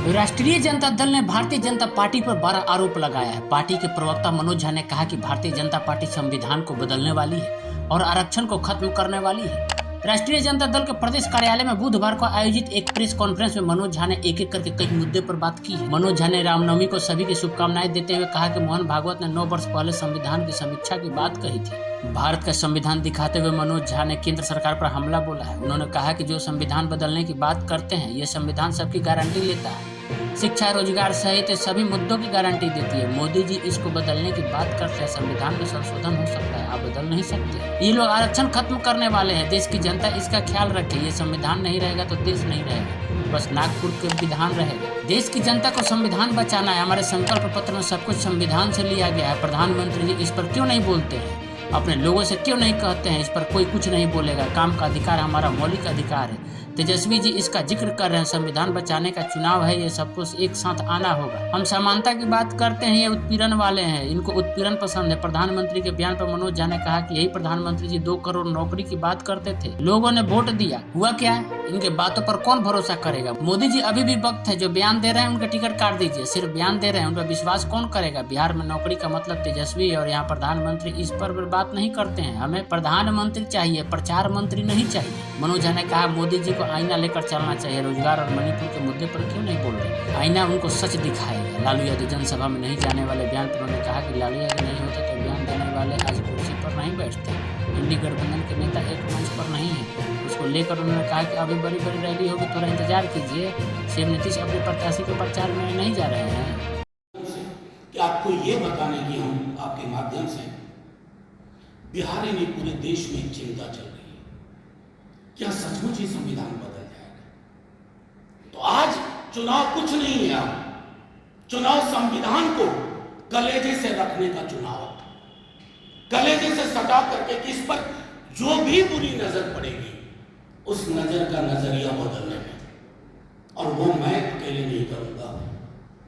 राष्ट्रीय जनता दल ने भारतीय जनता पार्टी पर बड़ा आरोप लगाया है। पार्टी के प्रवक्ता मनोज झा ने कहा कि भारतीय जनता पार्टी संविधान को बदलने वाली है और आरक्षण को खत्म करने वाली है। राष्ट्रीय जनता दल के प्रदेश कार्यालय में बुधवार को आयोजित एक प्रेस कॉन्फ्रेंस में मनोज झा ने एक एक करके कई मुद्दे पर बात की है। मनोज झा ने रामनवमी को सभी की शुभकामनाएं देते हुए कहा कि मोहन भागवत ने 9 वर्ष पहले संविधान की समीक्षा की बात कही थी। भारत का संविधान दिखाते हुए मनोज झा ने केंद्र सरकार पर हमला बोला है। उन्होंने कहा कि जो संविधान बदलने की बात करते हैं, ये संविधान सबकी गारंटी लेता है, शिक्षा, रोजगार सहित सभी मुद्दों की गारंटी देती है। मोदी जी इसको बदलने की बात करते हैं। संविधान में संशोधन हो सकता है, आप बदल नहीं सकते। ये लोग आरक्षण खत्म करने वाले हैं। देश की जनता इसका ख्याल रखे। ये संविधान नहीं रहेगा तो देश नहीं रहेगा, बस नागपुर के विधान रहेगा। देश की जनता को संविधान बचाना है। हमारे संकल्प पत्र में सब कुछ संविधान से लिया गया है। प्रधानमंत्री जी इस पर क्यों नहीं बोलते हैं? अपने लोगों से क्यों नहीं कहते हैं? इस पर कोई कुछ नहीं बोलेगा। काम का अधिकार हमारा मौलिक अधिकार है। तेजस्वी जी इसका जिक्र कर रहे हैं। संविधान बचाने का चुनाव है, ये सबको एक साथ आना होगा। हम समानता की बात करते हैं, ये उत्पीड़न वाले हैं, इनको उत्पीड़न पसंद है। प्रधानमंत्री के बयान पर मनोज झा ने कहा कि यही प्रधानमंत्री जी 2 करोड़ नौकरी की बात करते थे, लोगों ने वोट दिया, हुआ क्या है? इनके बातों पर कौन भरोसा करेगा? मोदी जी अभी भी वक्त है, जो बयान दे रहे हैं उनका टिकट काट दीजिए। सिर्फ बयान दे रहे हैं, उनका विश्वास कौन करेगा? बिहार में नौकरी का मतलब तेजस्वी है और यहाँ प्रधानमंत्री इस पर बात नहीं करते हैं। हमें प्रधानमंत्री चाहिए, प्रचार मंत्री नहीं चाहिए। मनोज झा ने कहा मोदी जी को आईना लेकर चलना चाहिए। रोजगार और मणिपुर के मुद्दे पर क्यों नहीं बोल रहे? आईना उनको सच दिखाएगा। लालू यादव जनसभा में नहीं जाने वाले बयान पर उन्होंने कहा कि लालू यादव नहीं होते तो बयान देने वाले आज कुर्सी पर नहीं बैठते। इंडी गठबंधन के नेता एक मंच पर नहीं है। उसको लेकर उन्होंने कहा कि अभी बड़ी बड़ी रैली होगी, थोड़ा इंतजार कीजिए। सीएम नीतीश अपने प्रत्याशी के प्रचार में नहीं जा रहे हैं। कि आपको ये बताने की हम आपके माध्यम से, बिहार में पूरे देश में चिंता चल रही है, क्या सचमुच ही संविधान बदल जाएगा? तो आज चुनाव कुछ नहीं है। चुनाव संविधान को कलेजे से रखने का चुनाव, कलेजे से सटा करके कि इस पर जो भी बुरी नजर पड़ेगी उस नजर का नजरिया बदलने में। और वो मैं अकेले नहीं करूंगा।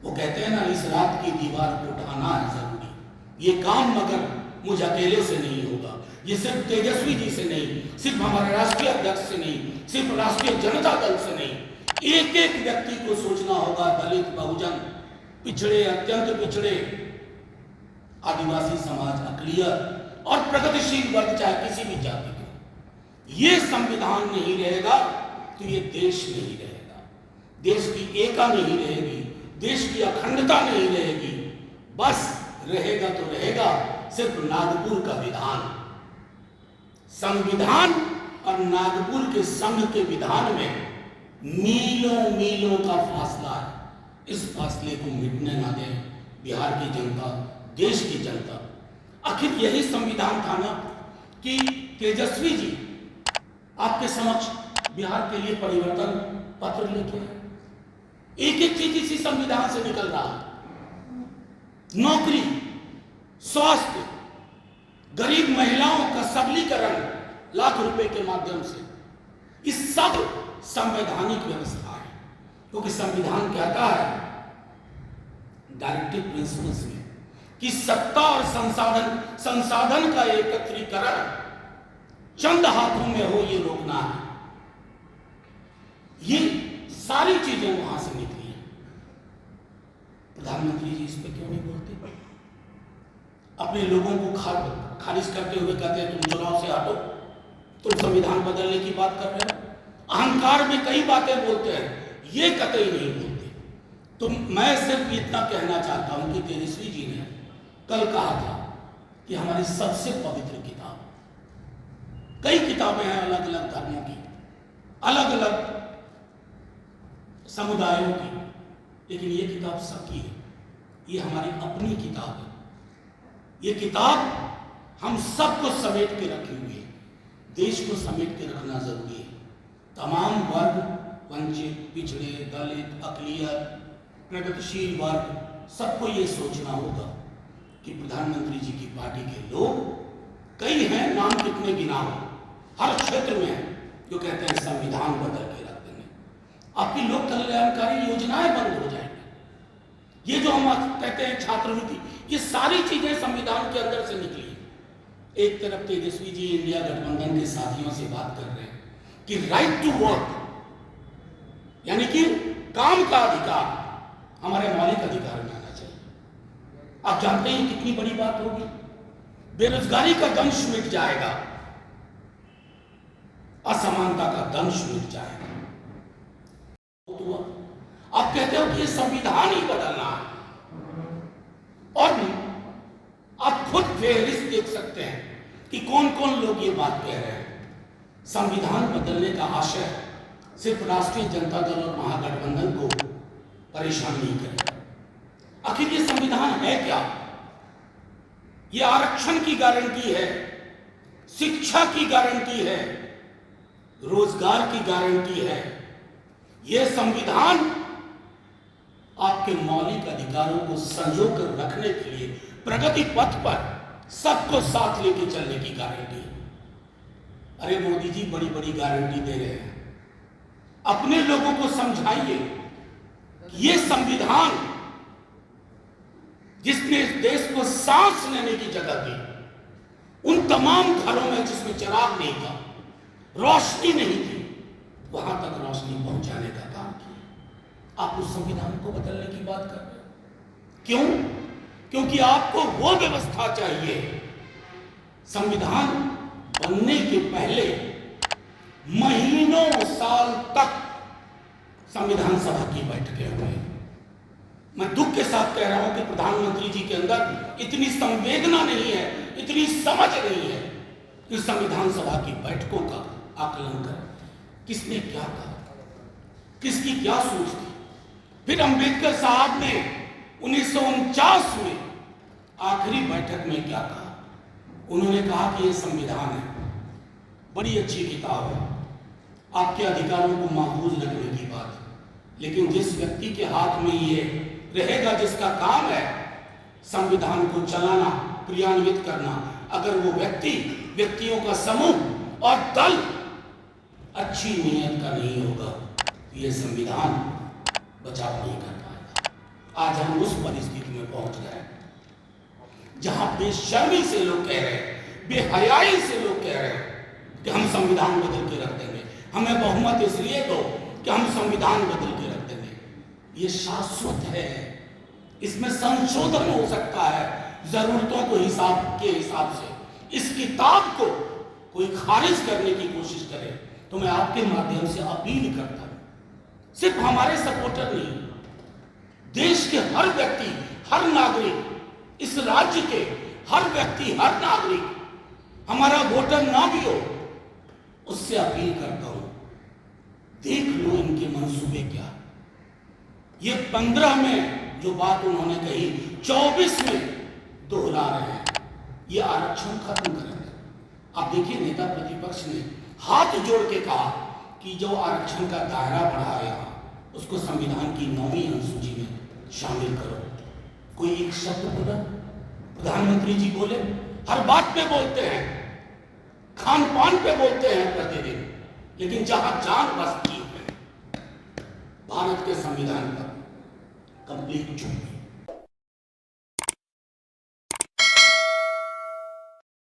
वो कहते हैं ना, इस रात की दीवार को उठाना है जरूरी। ये काम मगर मुझ अकेले से नहीं होगा। ये सिर्फ तेजस्वी जी से नहीं, सिर्फ हमारे राष्ट्रीय अध्यक्ष से नहीं, सिर्फ राष्ट्रीय जनता दल से नहीं, एक एक व्यक्ति को सोचना होगा। दलित, बहुजन, पिछड़े, अत्यंत पिछड़े, आदिवासी समाज, अकलियत और प्रगतिशील वर्ग, चाहे किसी भी जाति को, ये संविधान नहीं रहेगा तो ये देश नहीं रहेगा। देश की एकता नहीं रहेगी, देश की अखंडता नहीं रहेगी। बस रहेगा तो रहेगा सिर्फ नागपुर का विधान। संविधान और नागपुर के संघ के विधान में मीलों मीलों का फासला है। इस फासले को मिटने ना दें बिहार की जनता, देश की जनता। आखिर यही संविधान था ना कि तेजस्वी जी आपके समक्ष बिहार के लिए परिवर्तन पत्र लेके आए। एक एक चीज इसी संविधान से निकल रहा है। नौकरी, स्वास्थ्य, गरीब महिलाओं का सबलीकरण लाख रुपए के माध्यम से, इस सब संवैधानिक व्यवस्था है। क्योंकि संविधान कहता है डायरेक्टिव प्रिंसिपल्स में कि सत्ता और संसाधन का एकत्रीकरण चंद हाथों में हो, ये रोकना है। ये सारी चीजें वहां से निकली हैं। प्रधानमंत्री जी इस पे क्यों नहीं बोलते? अपने लोगों को खारिज करते हुए कहते हैं तुम चुनाव से हटो, तुम संविधान बदलने की बात कर रहे हो। अहंकार में कई बातें बोलते हैं, ये कतई नहीं बोलते। तो मैं सिर्फ इतना कहना चाहता हूं कि तेजस्वी जी ने कल कहा था कि हमारी सबसे पवित्र किताब, कई किताबें हैं अलग अलग धर्मों की, अलग अलग समुदायों की, लेकिन ये किताब सबकी है। ये हमारी अपनी किताब है। ये किताब हम सबको समेट के रखी हुई है। देश को समेट के रखना जरूरी है। तमाम वर्ग, वंचित, पिछड़े, दलित, अकलियत, प्रगतिशील वर्ग, सबको ये सोचना होगा कि प्रधानमंत्री जी की पार्टी के लोग कई हैं, नाम कितने गिना हो, हर क्षेत्र में हैं, जो कहते हैं संविधान बदल के रख देंगे, आपकी लोक कल्याणकारी योजनाएं बंद हो जाएंगी। ये जो हम कहते हैं छात्रवृत्ति, ये सारी चीजें संविधान के अंदर से निकली। एक तरफ तेजस्वी जी इंडिया गठबंधन के साथियों से बात कर रहे हैं कि राइट टू वर्क, यानी कि काम का अधिकार, हमारे मौलिक अधिकार में आना चाहिए। आप जानते हैं कितनी बड़ी बात होगी, बेरोजगारी का दंश मिट जाएगा, असमानता का दंश मिट जाएगा। आप कहते हो कि ये संविधान ही बदलना है, और भी आप खुद फेहरिस्त देख सकते हैं कि कौन कौन लोग ये बात कह रहे हैं। संविधान बदलने का आशय सिर्फ राष्ट्रीय जनता दल और महागठबंधन को परेशान नहीं करेगा। आखिर ये संविधान है क्या? ये आरक्षण की गारंटी है, शिक्षा की गारंटी है, रोजगार की गारंटी है। यह संविधान आपके मौलिक अधिकारों को संजो कर रखने के लिए प्रगति पथ पर सबको साथ लेके चलने की गारंटी है। अरे मोदी जी बड़ी बड़ी गारंटी दे रहे हैं, अपने लोगों को समझाइए कि यह संविधान जिसने इस देश को सांस लेने की जगह दी, उन तमाम घरों में जिसमें चिराग नहीं था, रोशनी नहीं थी, वहां तक रोशनी पहुंचाने का काम किया। आप उस संविधान को बदलने की बात कर रहे हो। क्यों? क्योंकि आपको वो व्यवस्था चाहिए। संविधान बनने के पहले महीनों साल तक संविधान सभा की बैठकें हुई। मैं दुख के साथ कह रहा हूं कि प्रधानमंत्री जी के अंदर इतनी संवेदना नहीं है, इतनी समझ नहीं है कि संविधान सभा की बैठकों का आकलन करें। किसने क्या कहा, किसकी क्या सोच थी। फिर अंबेडकर साहब ने 1949 में आखिरी बैठक में क्या कहा? उन्होंने कहा कि यह संविधान है, बड़ी अच्छी किताब है, आपके अधिकारों को महफूज रखने की बात है, लेकिन जिस व्यक्ति के हाथ में ये रहेगा, जिसका काम है संविधान को चलाना, क्रियान्वित करना, अगर वो व्यक्तियों का समूह और दल अच्छी नीयत का नहीं होगा, तो ये संविधान बचाव नहीं कर पाएगा। आज हम उस परिस्थिति में पहुंच गए जहां बेशर्मी से लोग कह रहे हैं, बेहयाई से लोग कह रहे हैं कि हम संविधान बदल के रख देंगे, हमें बहुमत इसलिए दो कि हम संविधान बदल के रख देंगे। ये शाश्वत है, इसमें संशोधन हो सकता है जरूरतों को के हिसाब से। इस किताब को कोई खारिज करने की कोशिश करे तो मैं आपके माध्यम से अपील करता हूं, सिर्फ हमारे सपोर्टर नहीं, देश के हर व्यक्ति, हर नागरिक, इस राज्य के हर व्यक्ति, हर नागरिक, हमारा वोटर ना भी हो, उससे अपील करता हूं, देख लो इनके मंसूबे क्या। ये 15 में जो बात उन्होंने कही 24 में दोहरा रहे हैं। ये आरक्षण खत्म करेंगे। आप देखिए नेता प्रतिपक्ष ने हाथ जोड़ के कहा कि जो आरक्षण का दायरा बढ़ाया उसको संविधान की 9वीं अनुसूची में शामिल करो। कोई एक शब्द बोला? प्रधानमंत्री जी बोले, हर बात पे बोलते हैं, खान पान पे बोलते हैं प्रतिदिन, लेकिन जहां जान बसती है भारत के संविधान पर कंप्लीट चुप।